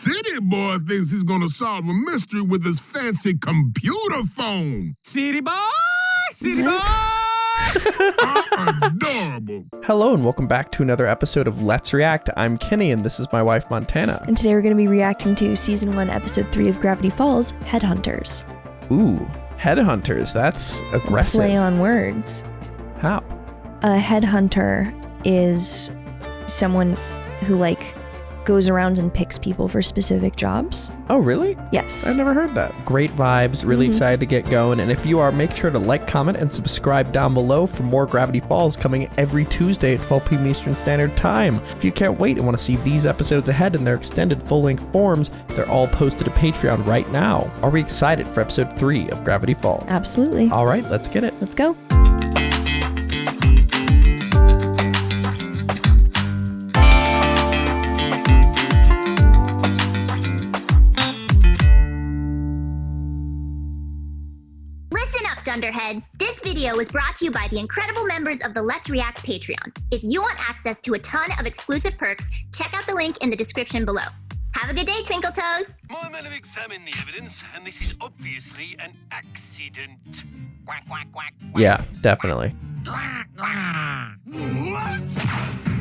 city boy thinks he's gonna solve a mystery with his fancy computer phone. City boy! City boy! Adorable. Hello and welcome back to another episode of Let's React. I'm Kenny and this is my wife Montana. And today we're going to be reacting to Season 1, Episode 3 of Gravity Falls, Headhunters. Ooh, Headhunters. That's aggressive. Play on words. How? A headhunter is someone who, goes around and picks people for specific jobs. Oh, really? Yes. I've never heard that. Great vibes. Really excited to get going. And if you are, make sure to like, comment, and subscribe down below for more Gravity Falls coming every Tuesday at 12 p.m. Eastern Standard Time. If you can't wait and want to see these episodes ahead in their extended full-length forms, they're all posted to Patreon right now. Are we excited for episode 3 of Gravity Falls? Absolutely. All right, let's get it. Let's go. Dunderheads, this video was brought to you by the incredible members of the Let's React Patreon. If you want access to a ton of exclusive perks, check out the link in the description below. Have a good day, Twinkle Toes! My men have examined the evidence, and this is obviously an accident. Quack, quack, quack, quack. Yeah, definitely.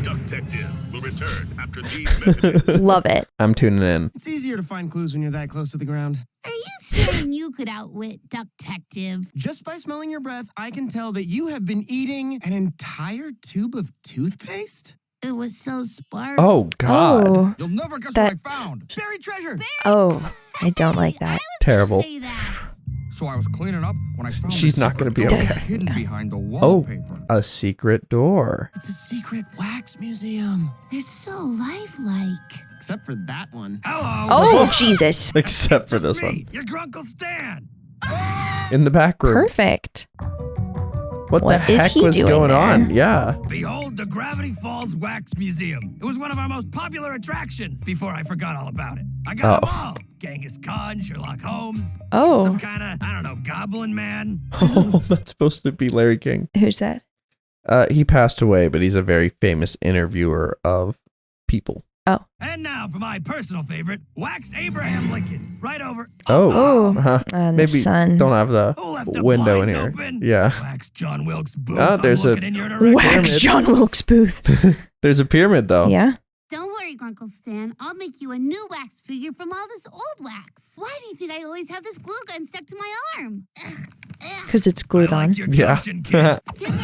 Detective will return after these messages. Love it. I'm tuning in. It's easier to find clues when you're that close to the ground. Are you saying you could outwit Detective? Just by smelling your breath, I can tell that you have been eating an entire tube of toothpaste. It was so sparkly. Oh, God. Oh, You'll never guess That's- what I found. Buried treasure. I don't like that. Terrible. Say that. So I was cleaning up when I found She's this not gonna secret be door okay. hidden Yeah. behind the Oh, wallpaper. a secret door. It's a secret wax museum. They're so lifelike. Except for that one. Hello. Oh, Jesus. Except for Just this me, one. your Gruncle Stan. In the back room. Perfect. What the What is heck he was doing going there? on? Yeah. Behold the Gravity Falls Wax Museum. It was one of our most popular attractions before I forgot all about it. I got them all. Genghis Khan, Sherlock Holmes, Oh, some kind of, I don't know, goblin man. Oh, that's supposed to be Larry King. who's that? He passed away, but he's a very famous interviewer of people. And now for my personal favorite, Wax Abraham Lincoln. Right over. Oh. The Maybe sun. don't have Who left the the window in blinds here. open? Yeah. Wax John Wilkes Booth. Ah, there's I'm a looking in your direction. Wax pyramid. John Wilkes Booth. There's a pyramid, though. Yeah. Don't worry, Gruncle Stan. I'll make you a new wax figure from all this old wax. Why do you think I always have this glue gun stuck to my arm? Because it's glued I on. like your Yeah. gumption, kid. Timber,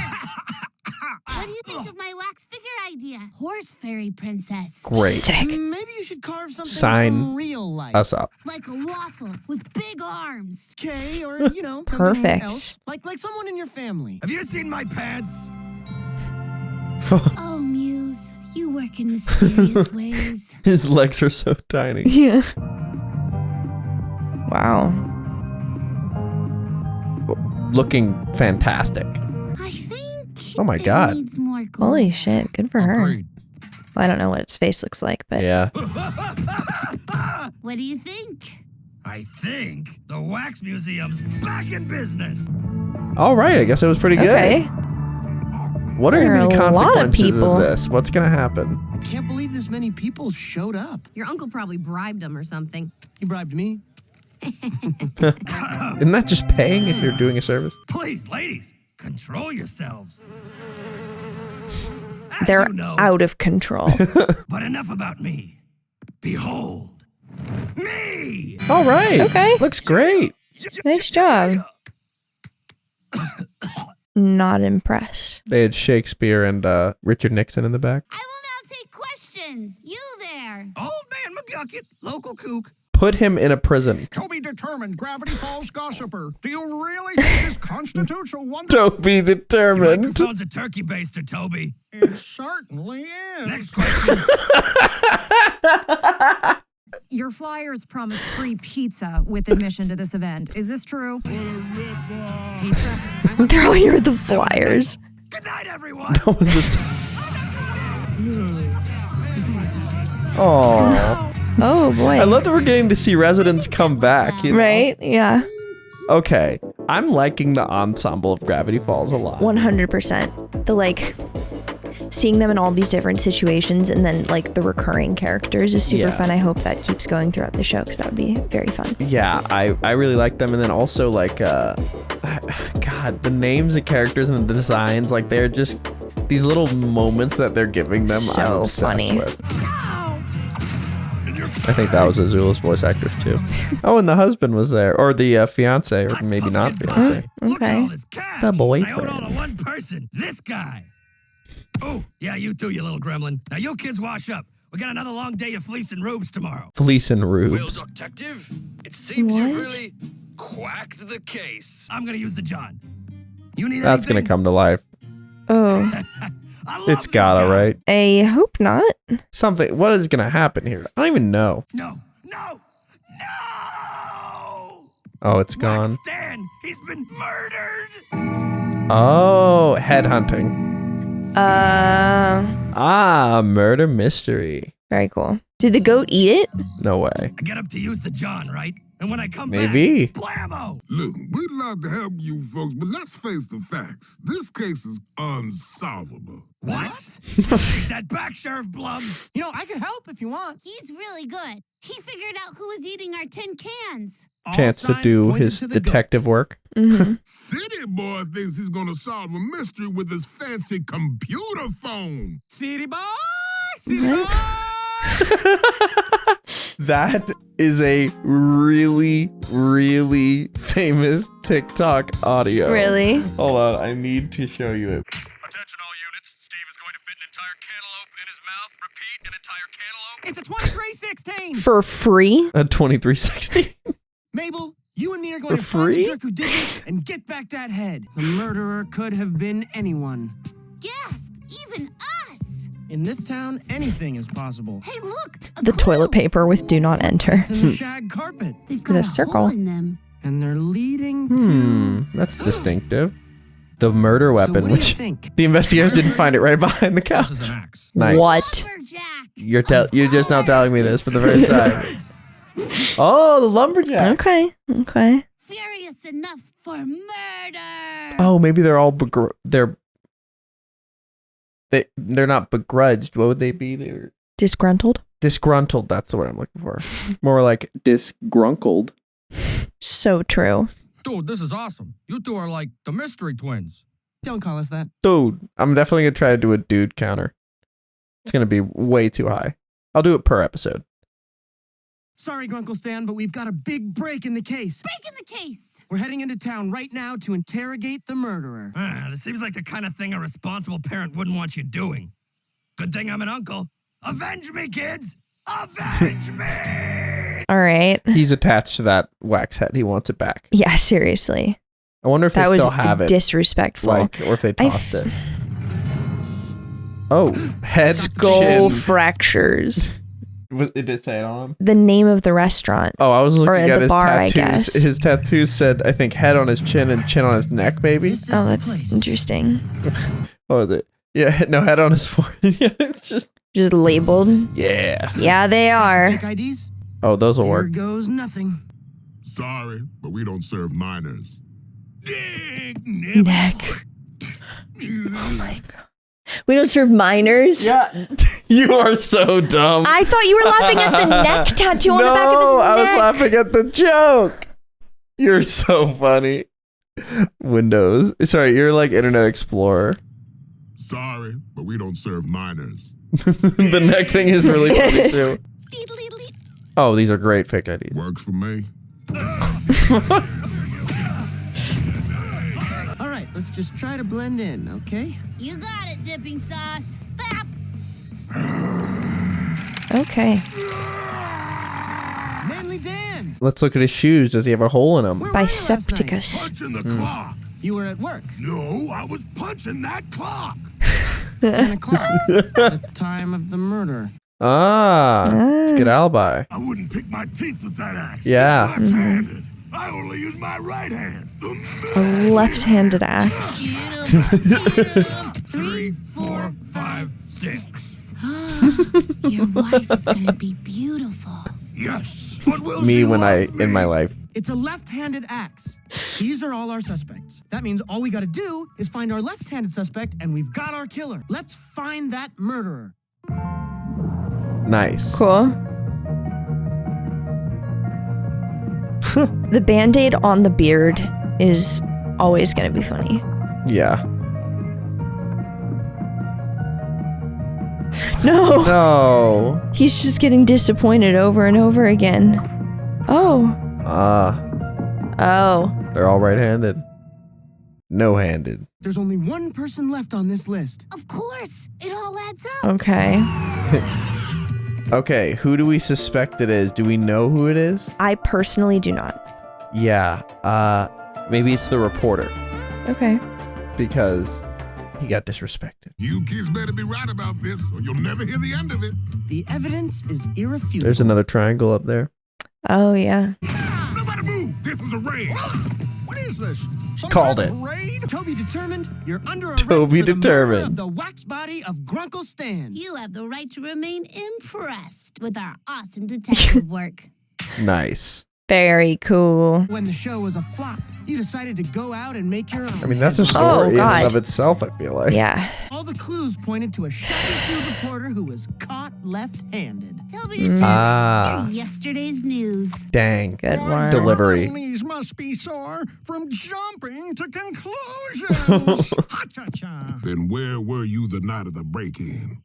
what do you think of my wax figure idea? Horse fairy princess. Great. Sick. Maybe you should carve something Sign from real life. Us up. Like a waffle with big arms. Okay, or, something Perfect. else. Like someone in your family. Have you seen my pants? Oh, Muse, you work in mysterious ways. His legs are so tiny. Yeah. Wow. Looking fantastic. I think Oh my it God. needs more glue. Holy shit. Good for her. Agreed. Well, I don't know what its face looks like, but Yeah. What do you think? I think the Wax Museum's back in business. All right. I guess it was pretty good. okay. What are There going to be are a lot of consequences people. of this? What's going to happen? Can't believe this many people showed up. Your uncle probably bribed him or something. He bribed me. Isn't that just paying if you're doing a service? Please, ladies, control yourselves. As They're you know, out of control. but enough about me. Behold, me. All right. Okay. Looks great. Nice job. Not impressed. They had Shakespeare and Richard Nixon in the back. I will now take questions. You there. Old man McGucket, local kook. Put him in a prison. Toby determined Gravity Falls gossiper. Do you really think this constitutes a wonder? Don't be Your determined. microphone's a turkey baster, Toby. It certainly is. Next question. Your flyers promised free pizza with admission to this event. Is this true? Pizza? They're all here with the flyers. Good night, everyone. Oh, Oh, boy. I love that we're getting to see residents come back. You know? Right? Yeah. Okay, I'm liking the ensemble of Gravity Falls a lot. 100%. The seeing them in all these different situations and then like the recurring characters is super Yeah. fun. I hope that keeps going throughout the show because that would be very fun. Yeah, I really like them. And then also like, God, the names of characters and the designs, like they're just these little moments that they're giving them. So I'm obsessed funny. with. I think that was Azula's voice actress too. Oh, and the husband was there, or the fiance, or maybe not fiance. Look at Okay. all this cash. The I owe it boyfriend. all to one person. This guy. Oh, yeah, you too, you little gremlin. Now you kids wash up. We got another long day of fleece and rubes tomorrow. Fleece and Well, Rubes. detective, it seems What? you've really quacked the case. I'm gonna use the John. You need That's gonna anything? come to life. Oh, I love It's this gotta, guy. right? I hope not. Something. What is gonna happen here? I don't even know. No. Oh, it's Wax gone. Stan, he's been murdered. Oh, headhunting. Ah, murder mystery. Very cool. Did the goat eat it? No way. I get up to use the John, right? And when I come Maybe. back, blammo! Look, we'd love to help you folks, but let's face the facts. This case is unsolvable. What? Take that back, Sheriff Blubs. You know, I can help if you want. He's really good. He figured out who was eating our tin cans. All Chance to signs do pointed his to the detective goat. work. Mm-hmm. City Boy thinks he's gonna solve a mystery with his fancy computer phone. City boy, city boy. That is a really, really famous TikTok audio. Really? Hold on, I need to show you it. Attention all units, Steve is going to fit an entire cantaloupe in his mouth. Repeat, an entire cantaloupe. It's a 2316. For free? A 2360. Mabel, you and me are going For to find the free? jerk who did this and get back that head. The murderer could have been anyone. Gasp! Even us! In this town, anything is possible. Hey, look! A The clue. toilet paper with do not enter. It's in the shag carpet. They've In got a a circle. hole in them. And they're leading to... That's distinctive. The murder So weapon, what do you which think? the investigators didn't find it right behind the couch. This is an axe. Nice. What? Lumberjack! You're just now telling me this for the first time. Oh, the lumberjack. Okay. Okay. Furious enough for murder! Oh, maybe they're all they're not begrudged. What would they be? They're Disgruntled? disgruntled. That's the word I'm looking for. More like disgruntled. So true. Dude, this is awesome. You two are like the mystery twins. Don't call us that. Dude, I'm definitely gonna try to do a dude counter. It's gonna be way too high. I'll do it per episode. Sorry, Gruncle Stan, but we've got a big break in the case. Break in the case! We're heading into town right now to interrogate the murderer. This seems like the kind of thing a responsible parent wouldn't want you doing. Good thing I'm an uncle. Avenge me, kids! Avenge me! All right. He's attached to that wax head. He wants it back. Yeah, seriously. I wonder if That they was still have it. disrespectful. Like, or if they tossed it. Oh, head Skull chin. fractures. It did say it on him. The name of the restaurant. Oh, I was looking at at the his bar, I tattoos. guess. His tattoos said, I think, head on his chin and chin on his neck, maybe. This is Oh, the that's place. interesting. What was it? Yeah, no, head on his forehead. Yeah, it's just... Just labeled. Yeah. Yeah, they are. Fake IDs? Oh, those will Here work. goes nothing. Sorry, but we don't serve minors. Neck. Oh my god. We don't serve minors? Yeah. You are so dumb. I thought you were laughing at the neck tattoo on the back of his No, neck. I was laughing at the joke. You're so funny. Windows. Sorry, you're like Internet Explorer. Sorry, but we don't serve minors. The neck thing is really funny too. Deedly-lee. Oh, these are great fake IDs. Works for me. All right, let's just try to blend in, okay? You got it, dipping sauce. Bap! Okay. Manly Dan! Let's look at his shoes. Does he have a hole in them? Where were you last night? Bisepticus. Punching the clock. You were at work. No, I was punching that clock. 10 o'clock. The time of the murder. It's a good alibi. I wouldn't pick my teeth with that axe. Yeah. It's left-handed. I only use my right hand. A left-handed axe. 3, 4, 5, 6. Your wife is gonna be beautiful. Yes. But will me she when love me? in my life. It's a left-handed axe. These are all our suspects. That means all we gotta do is find our left-handed suspect, and we've got our killer. Let's find that murderer. Nice. Cool. The Band-Aid on the beard is always gonna be funny. Yeah. No! No. He's just getting disappointed over and over again. Oh. Oh. They're all right-handed. No-handed. There's only one person left on this list. Of course, it all adds up. Okay. Okay, who do we suspect it is? Do we know who it is? I personally do not. Yeah, maybe it's the reporter. Okay. Because he got disrespected. You kids better be right about this, or you'll never hear the end of it. The evidence is irrefutable. There's another triangle up there. Oh, yeah. Nobody move! This is a raid! What is this? Some Called kind it. of raid? Toby determined, you're under arrest Toby for the murder determined. of the wax body of Gruncle Stan. You have the right to remain impressed with our awesome detective work. Nice. Very cool. When the show was a flop, you decided to go out and make your own. I mean, that's a story in God. and of itself, I feel like. Yeah. All the clues pointed to a shabby shoe reporter who was caught left-handed. Toby determined Ah. you're yesterday's news. Dang. Good My one. Delivery. knees must be sore from jumping to conclusions. Ha-cha-cha. Then where were you the night of the break-in?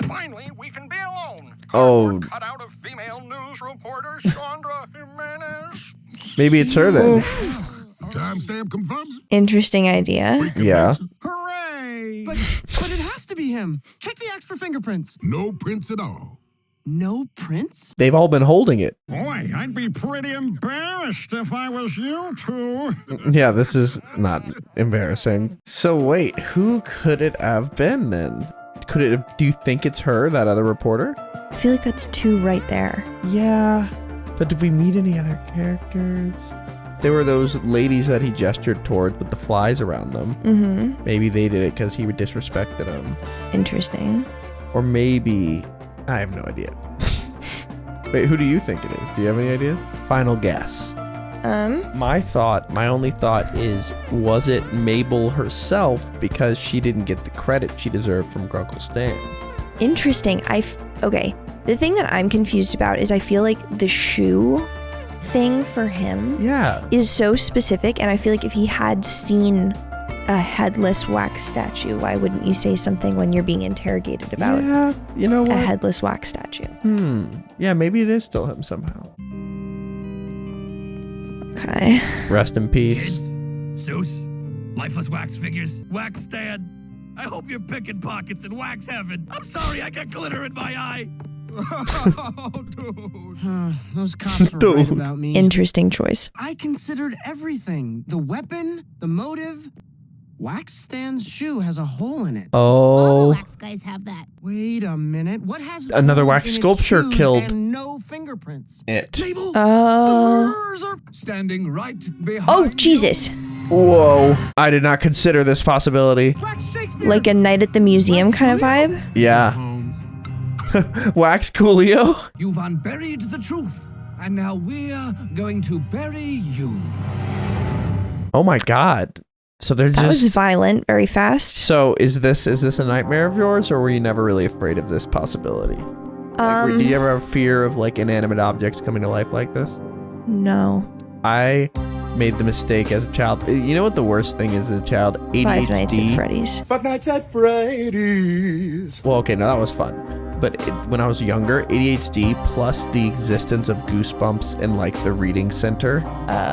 Finally, we can be alone. Oh. Cut out of female news reporter Chandra Jimenez. Maybe it's her then. Timestamp confirms it. Interesting idea. Freaking Yeah. answer. Hooray! But it has to be him. Check the axe for fingerprints. No prints at all. No prints? They've all been holding it. Boy, I'd be pretty embarrassed if I was you two. Yeah, this is not embarrassing. So wait, who could it have been then? Could it have, do you think it's her, that other reporter? I feel like that's two right there. Yeah, but did we meet any other characters? There were those ladies that he gestured towards with the flies around them. Mm-hmm. Maybe they did it because he disrespected them. Interesting. Or maybe... I have no idea. Wait, who do you think it is? Do you have any ideas? Final guess. My only thought is, was it Mabel herself because she didn't get the credit she deserved from Gruncle Stan? Interesting. Okay. The thing that I'm confused about is I feel like the shoe thing for him is so specific, and I feel like if he had seen a headless wax statue, why wouldn't you say something when you're being interrogated about you know what? a headless wax statue? Yeah, maybe it is still him somehow. Okay. Rest in peace. Kids, Zeus, lifeless wax figures, wax stand. I hope you're picking pockets in wax heaven. I'm sorry I got glitter in my eye. Oh, dude. Those cops were right about me. Interesting choice. I considered everything. The weapon, the motive. Wax Stan's shoe has a hole in it. All the Oh, wax guys have that. Wait a minute. What has Another holes wax in its sculpture shoes killed and no fingerprints? it. Mabel, Oh. murderers are standing right behind Oh, you. Jesus. Whoa. I did not consider this possibility. Wax Shakespeare. Like a night at the museum kind of vibe? Yeah. Holmes. Wax Coolio? You've unburied the truth, and now we're going to bury you. Oh my god. So they're That was just... violent, very fast. So is this a nightmare of yours, or were you never really afraid of this possibility? Like, do you ever have fear of like inanimate objects coming to life like this? No. I made the mistake as a child. You know what the worst thing is as a child? ADHD. Five Nights at Freddy's. Five Nights at Freddy's. Well, okay, no, that was fun. But when I was younger, ADHD plus the existence of Goosebumps in like the reading center,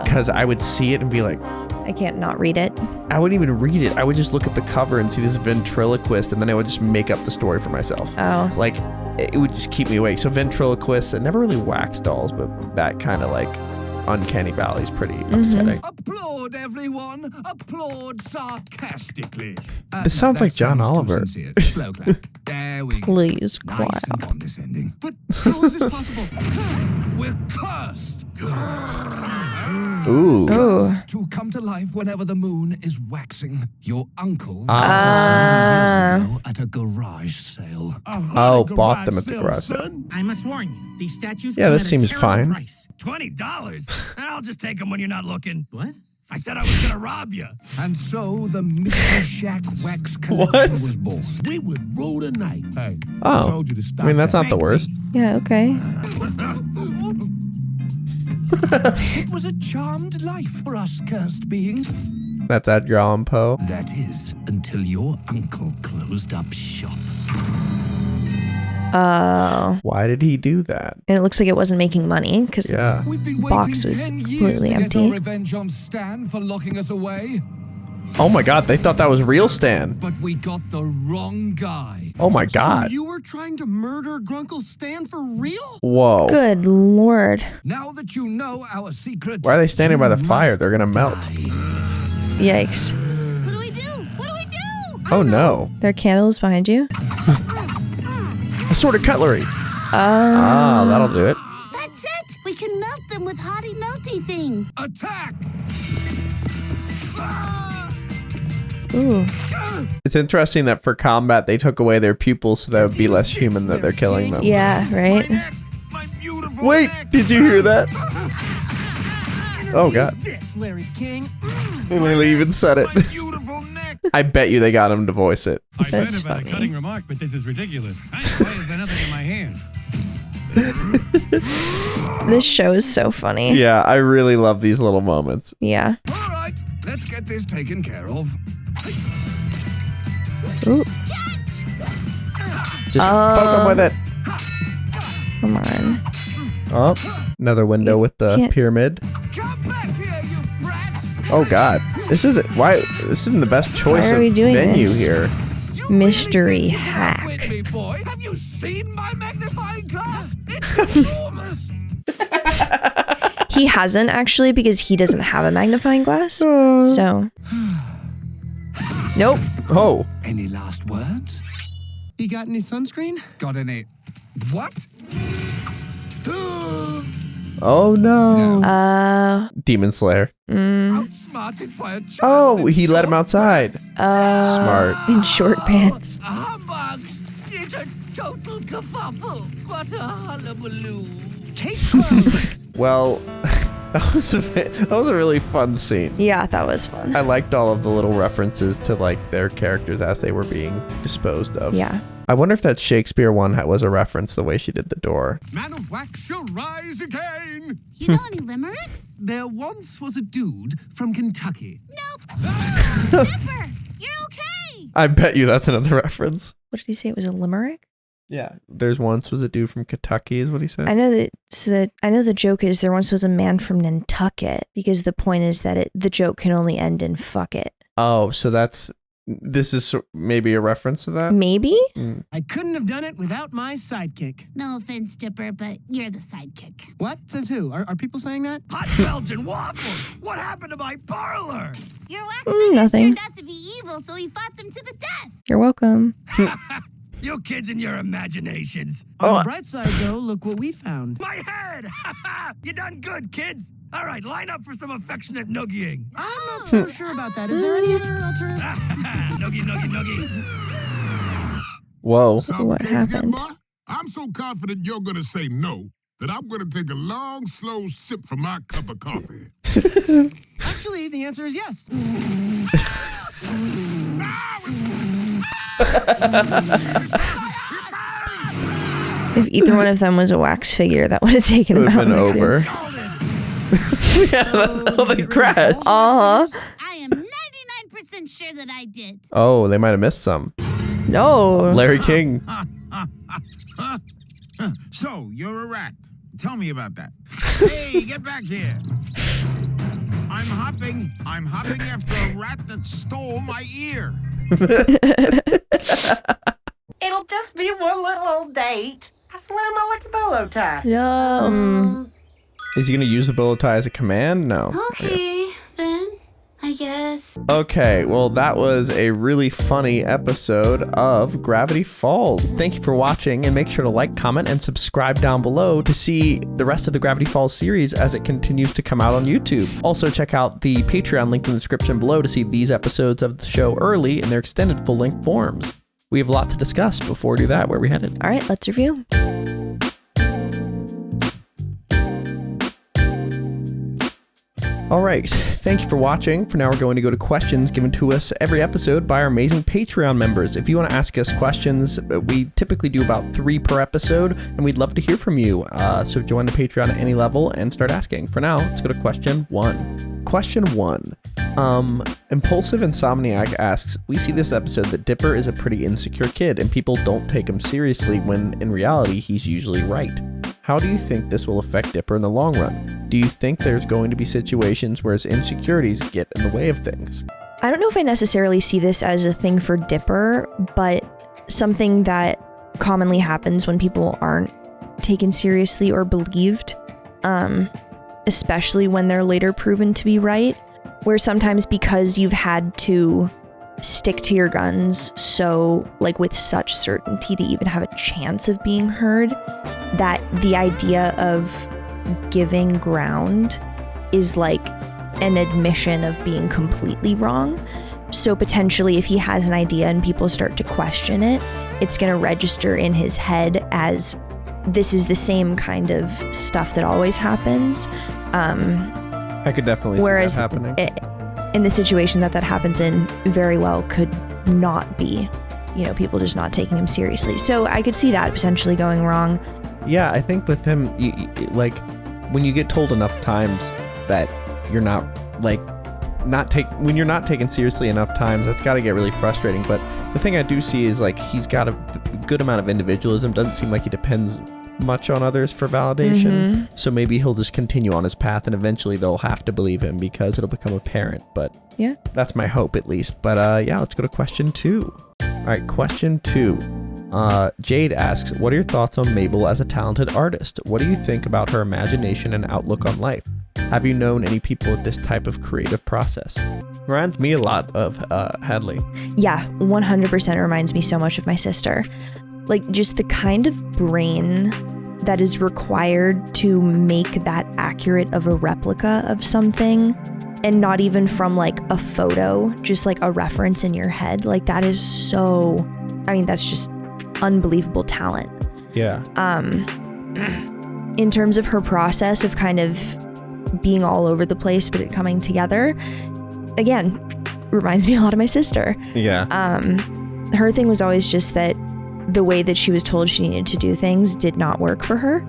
because I would see it and be like, I can't not read it. I wouldn't even read it. I would just look at the cover and see this ventriloquist, and then I would just make up the story for myself. Oh. Like, it would just keep me awake. So ventriloquists, and never really wax dolls, but that kind of like uncanny valley is pretty upsetting. Applaud, everyone. Applaud sarcastically. This sounds like John too Oliver. sincere. Slow clap. There we go. Please, Nice quiet. and condescending. But how is this possible? We're cursed. Ooh. To come to life whenever the moon is waxing. Your uncle at a garage sale. Oh, bought them at the garage sale. I must warn you, these statues Yeah, come this at a seems terrible fine. price. $20? I'll just take them when you're not looking. What? I said I was gonna rob you. And so the Mystery Shack Wax Collection was born. We would rule tonight. Hey, Oh. I told you to stop. I mean, that's not the worst. Yeah, okay. It was a charmed life for us cursed beings. That's Edgar Allan Poe. That is, until your uncle closed up shop. Oh. Why did he do that? And it looks like it wasn't making money because Yeah. the box was 10 years completely to get our empty. revenge on Stan for locking us away. Oh my god, they thought that was real Stan. But we got the wrong guy. Oh my god. So you were trying to murder Gruncle Stan for real? Whoa. Good lord. Now that you know our secret, Why are they standing by the fire? They're gonna melt. Yikes. What do we do? What do we do? Oh no. There are candles behind you? Assorted cutlery. Ah, that'll do it. That's it. We can melt them with hottie melty things. Attack! Ooh. It's interesting that for combat they took away their pupils so that would be less human that they're killing them. Yeah, right? Wait, did you hear that? Oh god. This, Larry King. They literally even said it. I bet you they got him to voice it. I bet That's about a funny. cutting remark, but this is ridiculous. Why is there nothing in my hand? This show is so funny. Yeah, I really love these little moments. Yeah. All right, let's get this taken care of. Ooh. Just poke him with it. Come on. Oh, another window with the Can't- pyramid. Come back here, you brat! Oh god. This isn't the best choice Why are of we doing venue this? here. Mystery hack. With me, boy. Have you seen my magnifying glass? It's enormous. He hasn't actually because he doesn't have a magnifying glass. So. Nope. Oh. Any last words? You got any sunscreen? Got any? What? Oh no. Demon Slayer. Outsmarted by a child. Oh, in he let him short outside. Smart. In short pants. Humbugs! It's a total kerfuffle. What a hullabaloo. Case closed. Well, that was a really fun scene. Yeah, that was fun. I liked all of the little references to like their characters as they were being disposed of. Yeah. I wonder if that Shakespeare one was a reference the way she did the door. Man of wax shall rise again. You know any limericks? There once was a dude from Kentucky. Nope. Zipper, you're okay. I bet you that's another reference. What did he say? It was a limerick? Yeah. There's once was a dude from Kentucky is what he said. I know that. So I know the joke is there once was a man from Nantucket because the point is that the joke can only end in fuck it. Oh, so this is maybe a reference to that? Maybe? I couldn't have done it without my sidekick. No offense, Dipper, but you're the sidekick. What? Says who? Are people saying that? Hot Belgian waffles! What happened to my parlor? Your wax figures nothing. turned out to be evil, so he fought them to the death. You're welcome. You kids and your imaginations. On the bright side, though, look what we found. My head! You done good, kids! All right, line up for some affectionate noogieing. I'm not so sure about that. Is there any other alternative? Noogie, noogie, noogie. Whoa. What happened? I'm so confident you're gonna say no that I'm gonna take a long, slow sip from my cup of coffee. Actually, the answer is yes. If either one of them was a wax figure, that would have taken It him would out. have been over. Yeah, that's how they crash. Uh-huh. I am 99% sure that I did. Oh, they might have missed some. No. Larry King. So, you're a rat. Tell me about that. Hey, get back here. I'm hopping after a rat that stole my ear. It'll just be one little old date. I swear my lucky bolo tie. No. Is he going to use the bow tie as a command? No. Okay, then, I guess. Okay, well, that was a really funny episode of Gravity Falls. Thank you for watching, and make sure to like, comment, and subscribe down below to see the rest of the Gravity Falls series as it continues to come out on YouTube. Also, check out the Patreon link in the description below to see these episodes of the show early in their extended full-length forms. We have a lot to discuss. Before we do that, where are we headed? All right, let's review. All right, thank you for watching. For now, we're going to go to questions given to us every episode by our amazing Patreon members. If you want to ask us questions, we typically do about 3 per episode, and we'd love to hear from you. So join the Patreon at any level and start asking. For now, let's go to question 1. Question 1. Impulsive Insomniac asks, we see this episode that Dipper is a pretty insecure kid, and people don't take him seriously when, in reality, he's usually right. How do you think this will affect Dipper in the long run? Do you think there's going to be situations where his insecurities get in the way of things? I don't know if I necessarily see this as a thing for Dipper, but something that commonly happens when people aren't taken seriously or believed, especially when they're later proven to be right, where sometimes because you've had to stick to your guns so, like, with such certainty to even have a chance of being heard, that the idea of giving ground is like an admission of being completely wrong. So potentially if he has an idea and people start to question it, it's going to register in his head as this is the same kind of stuff that always happens. I could definitely see that happening. In the situation that happens in, very well could not be, people just not taking him seriously. So I could see that potentially going wrong. Yeah, I think with him, like, when you get told enough times that you're not, like, when you're not taken seriously enough times, that's got to get really frustrating. But the thing I do see is, like, he's got a good amount of individualism. Doesn't seem like he depends much on others for validation. Mm-hmm. So maybe he'll just continue on his path, and eventually they'll have to believe him because it'll become apparent. But yeah, that's my hope at least. But yeah, let's go to question 2. All right, question 2. Jade asks, what are your thoughts on Mabel as a talented artist? What do you think about her imagination and outlook on life? Have you known any people with this type of creative process? Reminds me a lot of Hadley. Yeah, 100% reminds me so much of my sister. Like, just the kind of brain that is required to make that accurate of a replica of something, and not even from like a photo, just like a reference in your head. Like, that is so, that's just unbelievable talent. Yeah. In terms of her process of kind of being all over the place but it coming together, again, reminds me a lot of my sister. Yeah. Her thing was always just that the way that she was told she needed to do things did not work for her,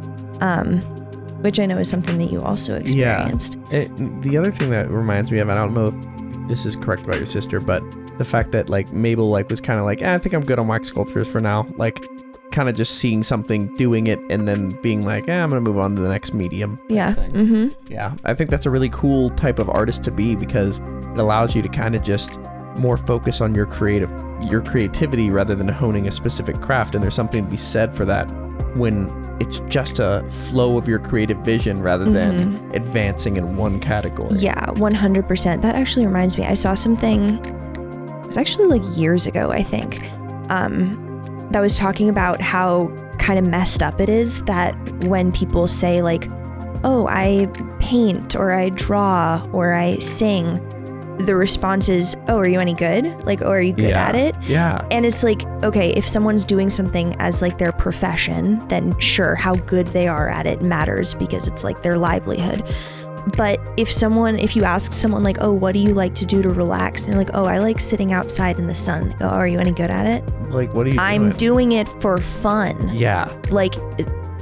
which I know is something that you also experienced. Yeah. The other thing that reminds me of, and I don't know if this is correct about your sister, but the fact that, like, Mabel, like, was kind of like, I think I'm good on wax sculptures for now. Like, kind of just seeing something, doing it, and then being like, I'm going to move on to the next medium. Yeah. Mm-hmm. Yeah. I think that's a really cool type of artist to be, because it allows you to kind of just more focus on your creativity rather than honing a specific craft. And there's something to be said for that when it's just a flow of your creative vision rather than advancing in one category. Yeah, 100%. That actually reminds me, I saw something, it was actually like years ago, I think, that was talking about how kind of messed up it is that when people say like, oh, I paint or I draw or I sing, the response is, oh, are you any good? Like, oh, are you good at it? Yeah. And it's like, okay, if someone's doing something as like their profession, then sure, how good they are at it matters because it's like their livelihood. But if you ask someone like, oh, what do you like to do to relax? And they're like, oh, I like sitting outside in the sun. Oh, are you any good at it? Like, what are you doing? I'm doing it for fun. Yeah. Like,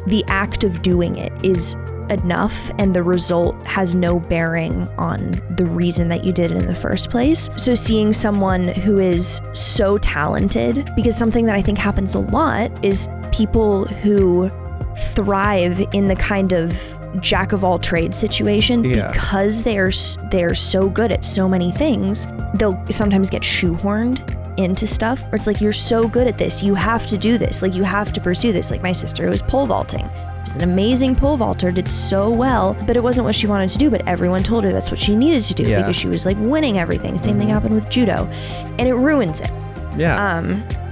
the act of doing it is enough, and the result has no bearing on the reason that you did it in the first place. So seeing someone who is so talented, because something that I think happens a lot is people who thrive in the kind of jack of all trades situation because they are so good at so many things, they'll sometimes get shoehorned into stuff where it's like, you're so good at this, you have to do this, like you have to pursue this. Like my sister was pole vaulting. She's an amazing pole vaulter, did so well, but it wasn't what she wanted to do, but everyone told her that's what she needed to do because she was like winning everything. Same thing happened with judo, and it ruins it. Yeah.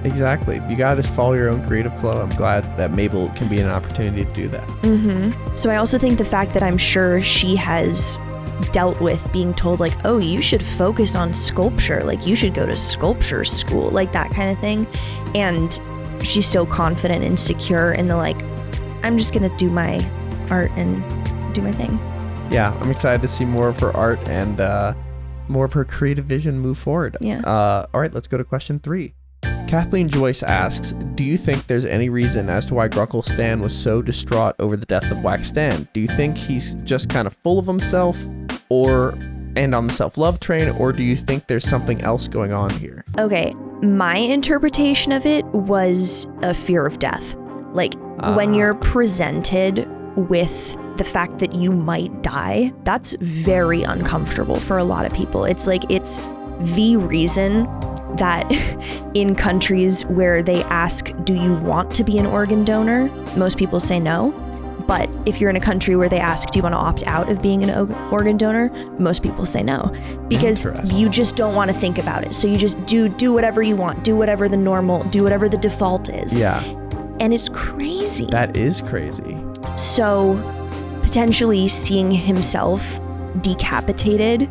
Exactly. You gotta just follow your own creative flow. I'm glad that Mabel can be an opportunity to do that. So I also think the fact that I'm sure she has dealt with being told like, oh, you should focus on sculpture, like you should go to sculpture school, like that kind of thing. And she's so confident and secure in the like, I'm just gonna do my art and do my thing. Yeah, I'm excited to see more of her art and more of her creative vision move forward. Yeah. All right, let's go to question 3. Kathleen Joyce asks, do you think there's any reason as to why Gruncle Stan was so distraught over the death of Wax Stan? Do you think he's just kind of full of himself and on the self-love train, or do you think there's something else going on here? Okay, my interpretation of it was a fear of death. Like when you're presented with the fact that you might die, that's very uncomfortable for a lot of people. It's like, it's the reason that in countries where they ask, do you want to be an organ donor? Most people say no. But if you're in a country where they ask, do you want to opt out of being an organ donor? Most people say no, because you just don't want to think about it. So you just do whatever you want, do whatever the default is. Yeah. And it's crazy. That is crazy. So potentially seeing himself decapitated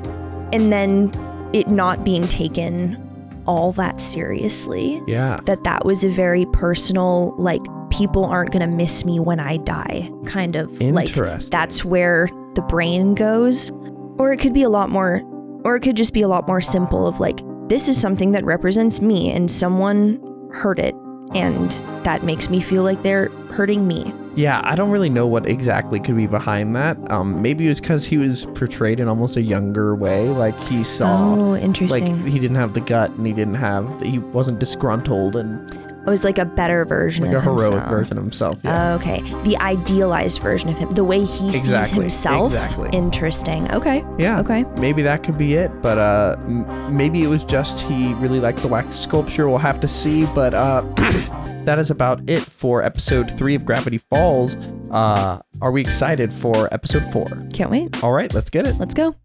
and then it not being taken all that seriously. Yeah. That was a very personal, like, people aren't gonna miss me when I die kind of like, that's where the brain goes. Or it could be a lot more, or it could just be a lot more simple of like, this is something that represents me and someone heard it and that makes me feel like they're hurting me. Yeah, I don't really know what exactly could be behind that. Maybe it was because he was portrayed in almost a younger way. Like he saw, oh, interesting. Like he didn't have the gut and he wasn't disgruntled and. It was like a better version of himself. Like a heroic version of himself, yeah. Okay. The idealized version of him. The way he sees himself. Exactly. Interesting. Okay. Yeah. Okay. Maybe that could be it, but maybe it was just he really liked the wax sculpture. We'll have to see, but that is about it for episode 3 of Gravity Falls. Are we excited for episode 4? Can't wait. All right, let's get it. Let's go.